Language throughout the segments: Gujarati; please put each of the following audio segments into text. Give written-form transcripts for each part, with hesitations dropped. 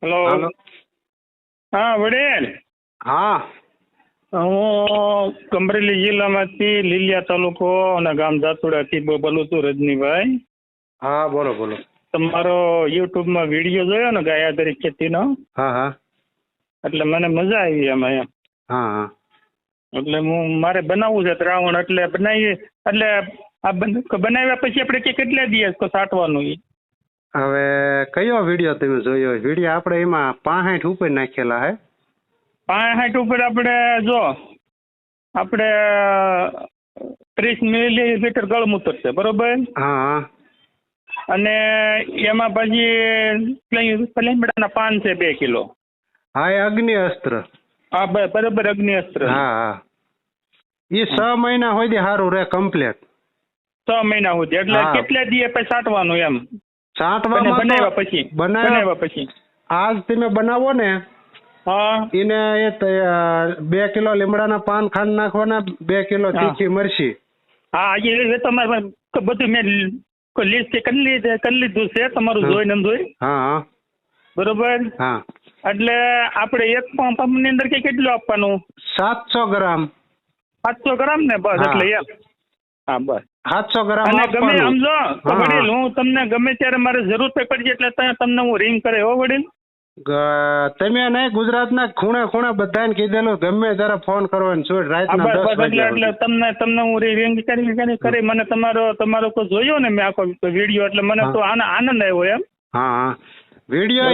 હેલો. હાલો. હા વડીલ, હા હું અમરેલી જિલ્લામાંથી લીલિયા તાલુકો અને ગામ જાતુડાથી બોલું છું રજનીભાઈ. હા બોલો બોલો. તમારો યુટ્યુબમાં વિડીયો જોયો ને ગાયાધરી ખેતીનો, હા હા એટલે મને મજા આવી એમાં એમ. હા હા એટલે મારે બનાવવું છે દ્રાવણ, એટલે બનાવી એટલે આ બનાવ્યા પછી આપણે કેટલા દિવસ સાટવાનું એ? હવે કયો વિડીયો તમે જોયો? વિડીયો આપણે એમાં 65 ઉપર નાખેલા હે. 65 ઉપર આપણે જો આપણે 30 મિલીલીટર ગળમૂત્ર છે બરોબર, હા હા અને એમાં પછી લીમડાના પાન છે 2 કિલો. હા એ અગ્નિ અસ્ત્ર. હા બરાબર, અગ્નિ અસ્ત્ર. હા હા એ 6 મહિના સુધી સારું રહે કમ્પ્લેટ. 6 મહિના સુધી એટલે હા. કેટલા દિવસ પછી સાટવાનું એમ? છાંટવામાં તો બનાવ્યા પછી આજ તમે બનાવો ને હા એને 2 કિલો લીમડાના પાન ખાંડ નાખવાના, 2 કિલો તીખી મરચી. હા એ તમારે બધું મેં લિસ્ટ કરી લીધું છે તમારું જોઈને જોઈ. હા હા બરોબર. હા એટલે આપણે એક પંપની અંદર કેટલું આપવાનું? 700 ગ્રામ. 700 ગ્રામ ને બસ, હા. એટલે એમ. હા બસ. 700 ગ્રામ અને ગમે આપવાનું. સમજો તો હા, વડીલ, હા. હું તમને ગમે ત્યારે મારે જરૂર પડશે એટલે તમને હું રિંગ કરે હો વડીલ. તમે નહીં, ગુજરાતના ખૂણે ખૂણે બધાને કીધેલું, ગમે ત્યારે ફોન કરવાનો છું રાતના 10 વાગ્યા એટલે સુધી. તમને હું રિંગ કરી મને તમારો કોઈ જોયો ને મેં આખો વિડીયો, એટલે મને તો આનંદ આવ્યો એમ. હા હા વિડીયો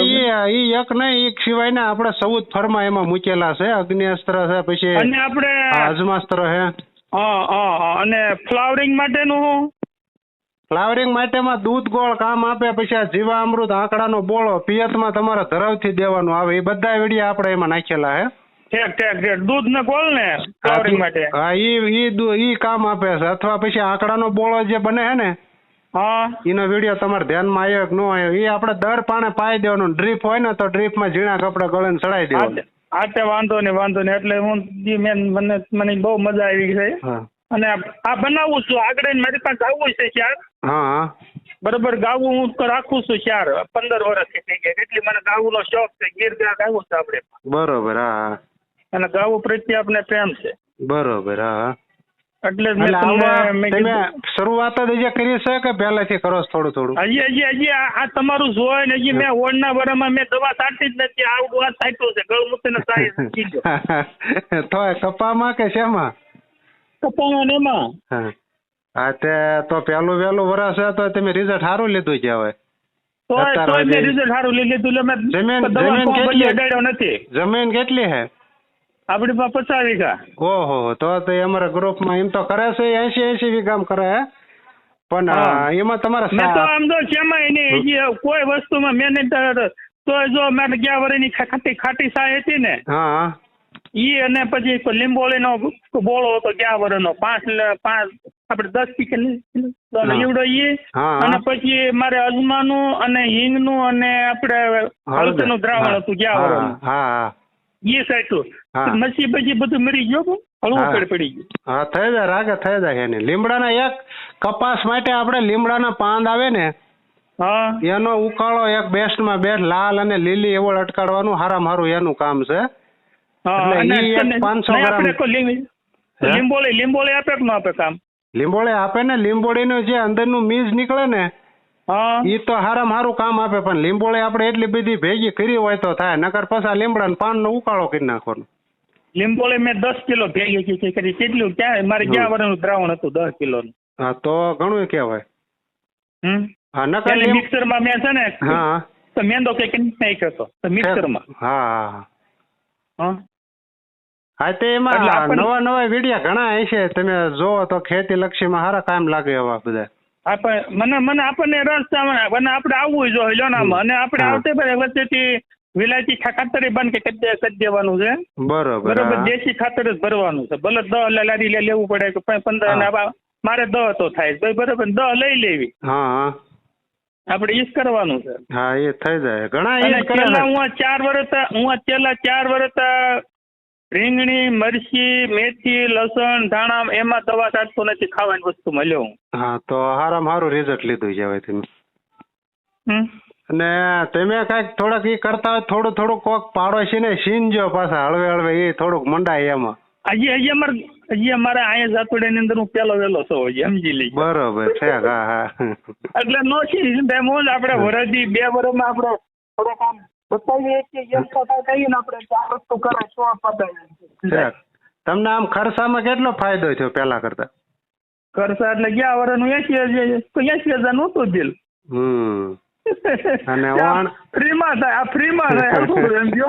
ઈ એક નહીં, એક સિવાય ને આપણે 14 ફરમાં એમાં મૂકેલા છે. અગ્નિ અસ્ત્ર છે, પછી અને આપણે અજમાસ્ત્ર છે. અને ફ્લાવરિંગ માટેનું ફ્લાવરિંગ માટેમાં દૂધ ગોળ કામ આપે, પછી આ જીવામૃત આંકડાનો બોળો પિયતમાં તમારા ધરાવથી દેવાનું આવે. એ બધા વિડીયો આપણે એમાં નાખેલા હે. ઠેક દૂધ ને ગોળ ને ફ્લાવરિંગ માટે. હા ઈ કામ આપે છે. અથવા પછી આંકડાનો બોળો જે બને છે ને, હા એનો વિડીયો તમારે ધ્યાનમાં આવ્યો કે ન આવ્યો, એ આપણે દર પાણે પાઈ દેવાનું. ડ્રીપ હોય ને તો ડ્રીપમાં ઝીણા કપડા ગળે ચડાવી દેવાનું. હા વાંધો નહીં. એટલે મને બહુ મજા આવી છે. હા અને આ બનાવું છું આગળ, મારી પાસે ગાવું છે 4. હા બરોબર, ગાવું હું રાખું છું 4 15 વર્ષથી થઈ ગયા, એટલે મને ગાવું નો શોખ છે. ગીર ગાવું છે આપણે. બરોબર. હા અને ગાવું પ્રત્યે આપણે પ્રેમ છે. બરોબર. હા એટલે તમે શરૂઆત જ હજી કરી છે કે પહેલાથી કરો છો થોડું થોડું? હજી આ તમારું જોય ને, હજી મેં ઓળના વરામાં મેં દવા છાંટી જ નથી. આવું વાત છાંટ્યું છે ગળમૂત્ર ને તો કપામાં કે શેમાં? કપામાં એમાં. હા તો પેલું વહેલું વરસ છે તો તમે રિઝલ્ટ સારું લીધું કહેવાય. તો મેં રિઝલ્ટ સારું લીધું. નથી. જમીન કેટલી હે આપણી પાસે 50 વીઘા. ઓહો, તો અમારા ગ્રુપમાં એમ તો કરે છે 80 વીઘામાં કરે હે. પણ એમાં તમારે આમ તો શેમાં કોઈ વસ્તુમાં મહેનત તો જો મેં ગયા વર્ષની ખાટી સાય હતી ને, હા ઈ અને પછી લીંબોળીનો બોળો હતો ગયા વર્ષનો 5 આપણે 10 કિલો લીવડો ઈ, અને પછી મારે અજમાનું અને હિંગનું અને આપણે હળદરનું દ્રાવણ હતું ગયા વર્ષનું. ઈ સાઈડ પછી બધું મરી ગયો, હળવું પડી ગયું. હા થઈ જાય રાગે થઈ જાય. એને લીમડાના એક કપાસ માટે આપણે લીમડાના પાંદ આવે ને, એનો ઉકાળો એક બેસ્ટમાં બેસ્ટ લાલ અને લીલી એવો અટકાડવાનું હારામાં હારું એનું કામ છે. એટલે 500 ગ્રામ લીંબોળી આપે કે ન આપે કામ? લીંબોળી આપે ને. લીંબોળીનું જે અંદરનું મીજ નીકળે ને, ઈ તો હારામાં હારું કામ આપે. પણ લીંબોળી આપણે એટલી બધી ભેગી કરી હોય તો થાય, નકર પછી લીમડાના પાનનો ઉકાળો કરી નાખવાનો. લીંબોળી મેં 10 કિલો ભેગી કરી. કેટલું ક્યાં મારે ગયા વર્ષનું દ્રાવણ હતું 10 કિલોનું. હા તો ઘણું કહેવાય. મિક્સરમાં મેં છે ને, તો મેંદો કઈ નાખ્યો હતો મિક્સરમાં. હા તે એમાં નવા વિડીયા ઘણા હશે, તમે જોવો તો ખેતી લક્ષીમાં સારા કામ લાગે એવા બધા. મને આપણને રસ અને આપણે આવવું જોઈએ લોનામાં, અને આપણે આવતે વચ્ચેથી વિલાયતી ખાતર બંધ કરી દેવાનું છે. બરોબર. દેશી ખાતર જ ભરવાનું છે. ભલે 10 લારી લેવું પડે કે 15, મારે 10 તો થાય બરોબર, 10 લઈ લેવી. આપણે ઈ જ કરવાનું છે. હા એ થઈ જાય ઘણા. હું છેલ્લા 4 વર્ષ રીંગણી, મરચી, મેથી, લસણ, ધાણા એમાં દવા છાંટતો નથી. ખાવાની વસ્તુ મળ્યો. હા તો હારામાં હારું રિઝલ્ટ લીધું કહેવાય તમે. અને તમે કઈક થોડાક ઈ કરતા હોય થોડું થોડું કોક પાડોશી ને સીનજો પાછા હળવે હળવે એ થોડુંક મંડાય એમાં. હજી અમારે અહીંયા જાતોડિયા ની અંદર હું પેલો વેલો છો હજી સમજી લઈ. બરોબર છે. હા હા એટલે નો ટાઈમ આપણે વરસથી 2 વર્ષમાં આપણે થોડોક આમ બતાવીએ કે એમ કથા કહીએ ને આપણે આ વસ્તુ કરે શું પતાવીએ. તમને આમ ખર્ચામાં કેટલો ફાયદો થયો પેલા કરતા? ખર્ચા એટલે ગયા વર્ષનું 80,000 નું હતું બિલ. અને ફ્રીમાં થાય, આ ફ્રીમાં થાય એમ જો.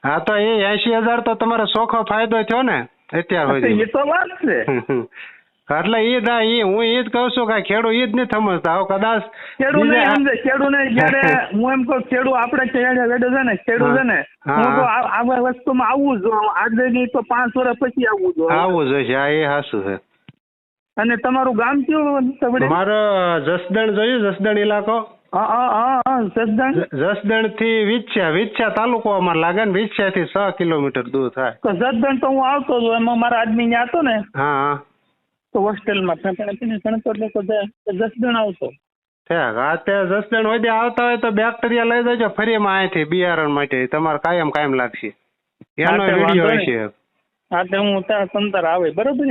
હા તો એ 80,000 તો તમારો ચોખ્ખો ફાયદો થયો ને અત્યાર સુધી. એ તો વાત છે. એટલે હું ઈ જ કઉ છું કે ખેડૂત ઈ જ નહીં સમજતા. હવે કદાચ ખેડૂત નહીં સમજે. ખેડૂતને જયારે હું એમ કહું ખેડૂત આપણે વેડો છે ને ખેડૂત છે ને હું તો આ વસ્તુમાં આવવું જોઈએ. આજે નહીં તો 5 વર્ષ પછી આવવું જોઈએ. આવવું જોઈએ. હા એ સાચું છે. અને તમારું ગામ કયું? મારો જસદણ જોયું, જસદણ ઇલાકો. જસદણ થી વિછ્યા તાલુકો અમારે લાગે ને. વિછ્યા થી 6 કિલોમીટર દૂર થાય. તો જસદણ તો હું આવતો હતો, એમાં મારા આદમી ત્યાં હતો ને. હા તો હોસ્ટેલમાં જસદણ આવતો. જસદણ હોય આવતા હોય તો બેક્ટેરિયા લઈ જજો ફરીમાં અહીંથી બિયારણ માટે. તમારે કાયમ લાગશે. એનો વિડીયો હશે. હા તો હું ત્યાં સંતર આવે બરોબર.